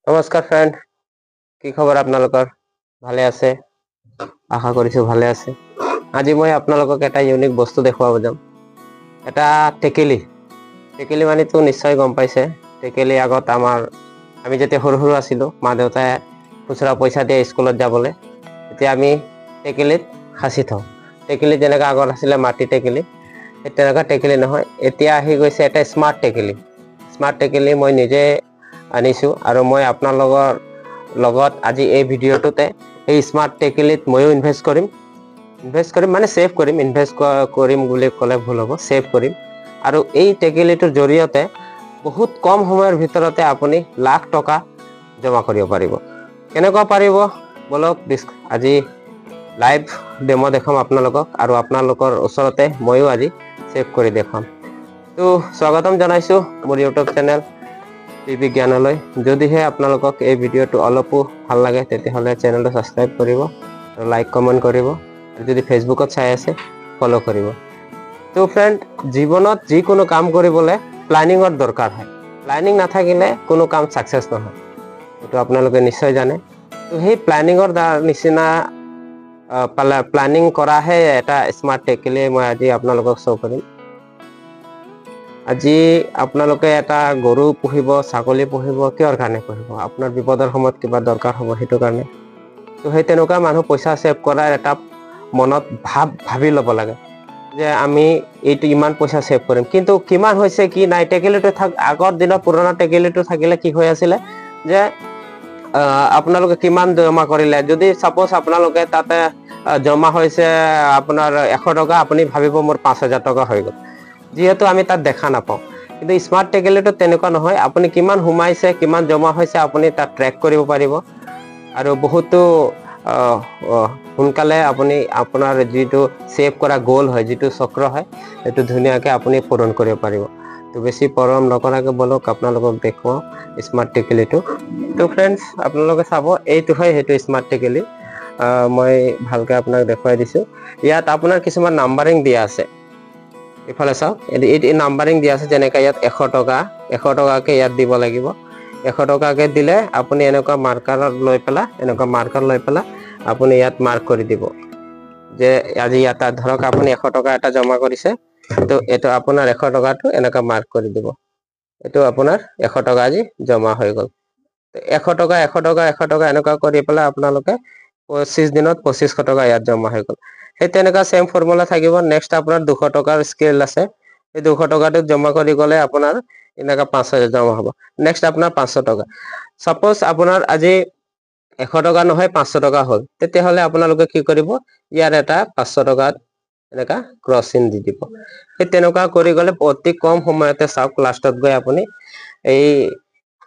নমস্কাৰ ফ্ৰেণ্ড, কি খবৰ আপোনালোকৰ? ভালে আছে? আশা কৰিছো ভালে আছে। আজি মই আপোনালোকক এটা ইউনিক বস্তু দেখুৱাব যাম। এটা টেকেলি। টেকেলি মানেতো নিশ্চয় গম পাইছে। টেকেলি আগত আমি যেতিয়া সৰু সৰু আছিলো, মা দেউতাই খুচুৰা পইচা দিয়ে স্কুলত যাবলৈ, তেতিয়া আমি টেকেলিত সাঁচি থওঁ। টেকেলি যেনেকৈ আগত আছিলে মাটি টেকেলি, সেই তেনেকুৱা টেকেলি নহয়। এতিয়া আহি গৈছে এটা স্মাৰ্ট টেকেলি। স্মাৰ্ট টেকেলি মই নিজে আনিছো আৰু মই আপোনালোকৰ লগত আজি এই ভিডিঅ'টোতে এই স্মাৰ্ট টেকেলিত ময়ো ইনভেষ্ট কৰিম মানে ছেভ কৰিম। ইনভেষ্ট কৰিম বুলি ক'লে ভুল হ'ব, ছেভ কৰিম। আৰু এই টেকেলিটোৰ জৰিয়তে বহুত কম সময়ৰ ভিতৰতে আপুনি লাখ টকা জমা কৰিব পাৰিব। কেনেকুৱা পাৰিব বলক আজি লাইভ ডেমো দেখাম আপোনালোকক, আৰু আপোনালোকৰ ওচৰতে ময়ো আজি ছেভ কৰি দেখাম। তো স্বাগতম জনাইছো মোৰ ইউটিউব চেনেল টিভি জ্ঞানলৈ। যদিহে আপোনালোকক এই ভিডিঅ'টো অলপো ভাল লাগে তেতিয়াহ'লে চেনেলটো ছাবস্ক্ৰাইব কৰিব আৰু লাইক কমেণ্ট কৰিব, আৰু যদি ফেচবুকত চাই আছে ফ'ল' কৰিব। তো ফ্ৰেণ্ড, জীৱনত যিকোনো কাম কৰিবলৈ প্লানিঙৰ দৰকাৰ হয়। প্লানিং নাথাকিলে কোনো কাম ছাকচেছ নহয়, এইটো আপোনালোকে নিশ্চয় জানে। তো সেই প্লানিঙৰ নিচিনা প্লানিং কৰাহে এটা স্মাৰ্ট টেকেলি মই আজি আপোনালোকক শ্ব' কৰিম। আজি আপোনালোকে এটা গৰু পুহিব, ছাগলী পুহিব, কিহৰ কাৰণে পুহিব? আপোনাৰ বিপদৰ সময়ত কিবা দৰকাৰ হ'ব, সেইটো কাৰণে। তো সেই তেনেকুৱা মানুহ পইচা ছেভ কৰাৰ এটা মনত ভাবি ল'ব লাগে যে আমি এইটো ইমান পইচা ছেভ কৰিম, কিন্তু কিমান হৈছে কি নাই। টেকেলিটো আগৰ দিনত পুৰণা টেকেলিটো থাকিলে কি হৈ আছিলে যে আপোনালোকে কিমান জমা কৰিলে, যদি ছাপ'জ আপোনালোকে তাতে জমা হৈছে আপোনাৰ 100 টকা, আপুনি ভাবিব মোৰ 5,000 টকা হৈ গ'ল, যিহেতু আমি তাত দেখা নাপাওঁ। কিন্তু স্মাৰ্ট টেকেলিটো তেনেকুৱা নহয়। আপুনি কিমান সোমাইছে, কিমান জমা হৈছে, আপুনি তাত ট্ৰেক কৰিব পাৰিব, আৰু বহুতো সোনকালে আপুনি আপোনাৰ যিটো ছেভ কৰা গ'ল হয়, যিটো চক্ৰ হয়, সেইটো ধুনীয়াকৈ আপুনি পূৰণ কৰিব পাৰিব। তো বেছি পলম নকৰাকৈ বলক আপোনালোকক দেখুৱাওঁ স্মাৰ্ট টেকেলিটো। তো ফ্ৰেণ্ডছ, আপোনালোকে চাব, এইটো হয় সেইটো স্মাৰ্ট টেকেলি। মই ভালকৈ আপোনাক দেখুৱাই দিছোঁ। ইয়াত আপোনাৰ কিছুমান নাম্বাৰিং দিয়া আছে। ইফালে চাওক, এই নাম্বাৰিং দিয়া আছে। যেনেকৈ ইয়াত 100 টকাকৈ ইয়াত দিব লাগিব। 100 টকাকৈ দিলে আপুনি এনেকুৱা মাৰ্কাৰ লৈ পেলাই আপুনি ইয়াত মাৰ্ক কৰি দিব যে আজি ইয়াত ধৰক আপুনি 100 টকা এটা জমা কৰিছে, তো এইটো আপোনাৰ 100 টকাটো এনেকুৱা মাৰ্ক কৰি দিব। এইটো আপোনাৰ 100 টকা আজি জমা হৈ গ'ল। 100 টকা এনেকুৱা কৰি পেলাই আপোনালোকে 25 দিনত 2500 টকা ইয়াত জমা হৈ গ'ল। সেই তেনেকুৱা ছেম ফৰ্মুলা থাকিব। নেক্সট আপোনাৰ 200 টকাৰ স্কেল আছে, এই 200 টকাটো জমা কৰি গ'লে আপোনাৰ এনেকুৱা 5,000 জমা হ'ব। নেক্সট আপোনাৰ 500 টকা। ছাপ'জ আপোনাৰ আজি 100 টকা নহয় 500 টকা হ'ল, তেতিয়াহ'লে আপোনালোকে কি কৰিব, ইয়াৰ এটা 500 টকাত এনেকুৱা ক্ৰছ চিন দি দিব। সেই তেনেকুৱা কৰি গ'লে অতি কম সময়তে চাওক, লাষ্টত গৈ আপুনি এই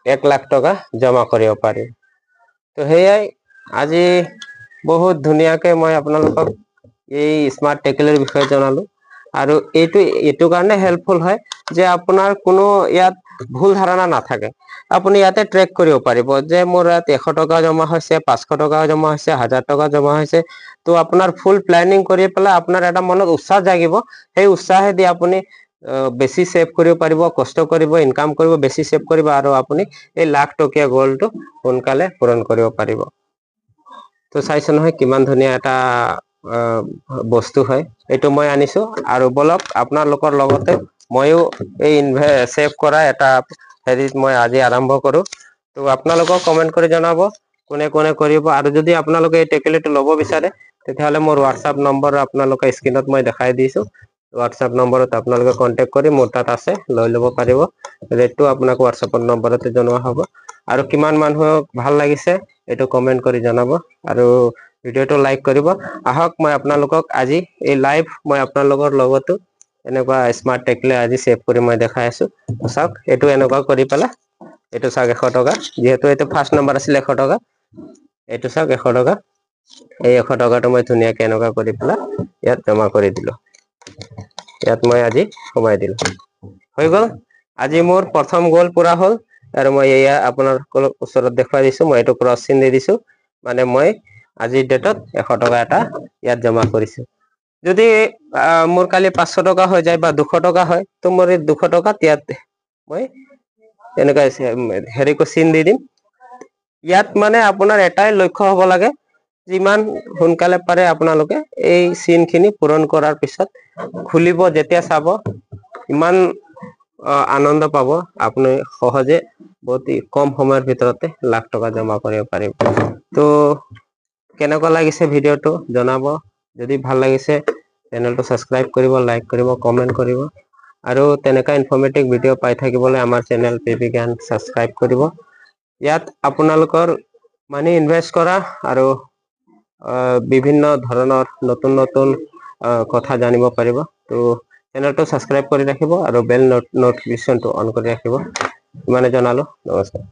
1 লাখ টকা জমা কৰিব পাৰি। তো সেয়াই আজি বহুত ধুনীয়াকৈ মই আপোনালোকক এই স্মাৰ্ট টেকেলিৰ বিষয়ে জনালো। আৰু এইটো কাৰণে হেল্পফুল হয় যে আপোনাৰ কোনো ইয়াত ভুল ধাৰণা নাথাকে। আপুনি ইয়াতে ট্ৰেক কৰিব পাৰিব যে মোৰ ইয়াত 100 টকা জমা হৈছে, 500 টকা জমা হৈছে, 1000 টকা জমা হৈছে। তো আপোনাৰ ফুল প্লেনিং কৰি পেলাই আপোনাৰ এটা মনত উৎসাহ জাগিব। সেই উৎসাহেদি আপুনি বেছি ছেভ কৰিব পাৰিব, কষ্ট কৰিব, ইনকাম কৰিব, বেছি ছেভ কৰিব, আৰু আপুনি এই লাখ টকীয়া গ'লটো সোনকালে পূৰণ কৰিব পাৰিব। তো চাইছে নহয় কিমান ধুনীয়া এটা বস্তু হয়। এইটো মই আনিছো, আৰু বলক আপোনালোকৰ লগতে ময়ো এই ছেভ কৰা এটা হেৰিত মই আজি আৰম্ভ কৰো। তো আপোনালোকক কমেণ্ট কৰি জনাব কোনে কোনে কৰিব। আৰু যদি আপোনালোকে এই টেকেলিটো ল'ব বিচাৰে, তেতিয়াহ'লে মোৰ হোৱাটছআপ নম্বৰ আপোনালোকে স্ক্ৰীণত মই দেখাই দিছোঁ। হোৱাটছআপ নম্বৰত আপোনালোকে কণ্টেক্ট কৰি মোৰ তাত আছে, লৈ ল'ব পাৰিব। ৰেটটো আপোনাক হোৱাটছআপৰ নম্বৰতে জনোৱা হ'ব। আৰু কিমান মানুহক ভাল লাগিছে এইটো কমেণ্ট কৰি জনাব, আৰু ভিডিঅ'টো লাইক কৰিব। আহক মই আপোনালোকক আজি এই লাইভ মই আপোনালোকৰ লগতো এনেকুৱা স্মাৰ্ট টেকেলি আজি ছেভ কৰি মই দেখাই আছো। চাওক, এইটো এনেকুৱা কৰি পেলাই, এইটো চাওক 100 টকা, যিহেতু এইটো ফাৰ্ষ্ট নম্বৰ আছিল 100 টকা। এইটো চাওক 100 টকা, এই 100 টকাটো মই ধুনীয়াকৈ এনেকুৱা কৰি পেলাই ইয়াত জমা কৰি দিলো। ইয়াত মই আজি সোমাই দিলো, হৈ গ'ল। আজি মোৰ প্ৰথম গ'ল পুৰা হ'ল, আৰু মই এয়া আপোনালোকৰ ওচৰত দেখুৱাই দিছো। মই এইটো ক্ৰছ চিন দি দিছো, মানে মই আজিৰ ডেটত 100 টকা এটা ইয়াত জমা কৰিছো। যদি মোৰ কালি 500 টকা হৈ যায় বা 200 টকা হয়, তো মোৰ এই 200 টকাত ইয়াত মই এনেকুৱা হেৰি চিন দি দিম, ইয়াত মানে আপোনাৰ এটাই লক্ষ্য হ'ব লাগে, যিমান সোনকালে পাৰে আপোনালোকে এই চিনখিনি পূৰণ কৰাৰ পিছত খুলিব, যেতিয়া চাব ইমান আনন্দ পাব, আপুনি সহজে বহুত কম সময়ৰ ভিতৰতে লাখ টকা জমা কৰিব পাৰিব। তো কেনেকুৱা লাগিছে ভিডিঅ'টো জনাব। যদি ভাল লাগিছে চেনেলটো ছাবস্ক্ৰাইব কৰিব, লাইক কৰিব, কমেণ্ট কৰিব, আৰু তেনেকুৱা ইনফৰ্মেটিভ ভিডিঅ' পাই থাকিবলৈ আমাৰ চেনেল পিপি জ্ঞান ছাবস্ক্ৰাইব কৰিব। ইয়াত আপোনালোকৰ মানি ইনভেষ্ট কৰা আৰু বিভিন্ন ধৰণৰ নতুন নতুন কথা জানিব পাৰিব। তো চেনেলটো ছাবস্ক্ৰাইব কৰি ৰাখিব আৰু বেল নটিফিকেশ্যনটো অন কৰি ৰাখিব। ইমানে জনালো, নমস্কাৰ।